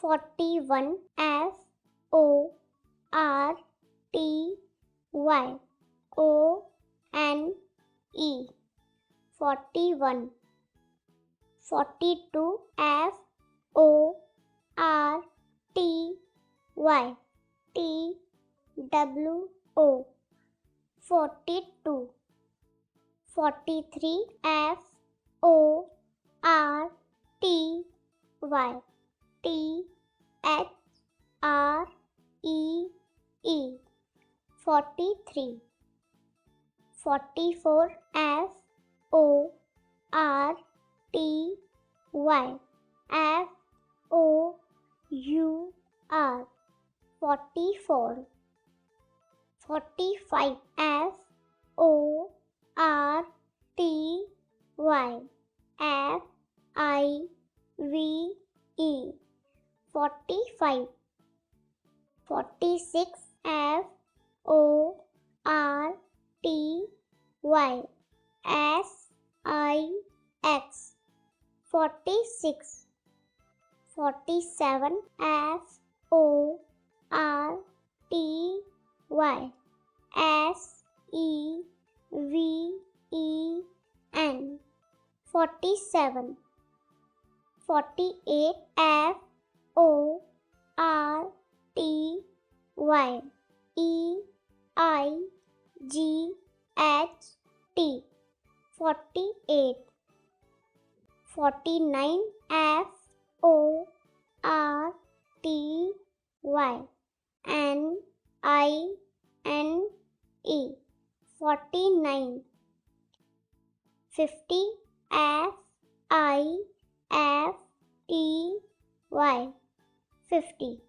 41 F-O-R-T-Y-O-N-E 41 42 F-O-R-T-Y-T-W-O 42 43 F-O-R-T-Y-T-H-R-E-E 43 44 F-O-R-T-Y-F-O-U-R 44 45 F-O-R-T-Y-F-I-V-E 45 46 F-O-R-T-Y-S-I-X 46 47 F-O-R-T-Y-S-E-V-E-N 47 48 F-O-R-T-Y-E-I-G-H-T 48 49 F-O-R-T-Y-N-I-N-E 49 50 F-I-F-T-Y 50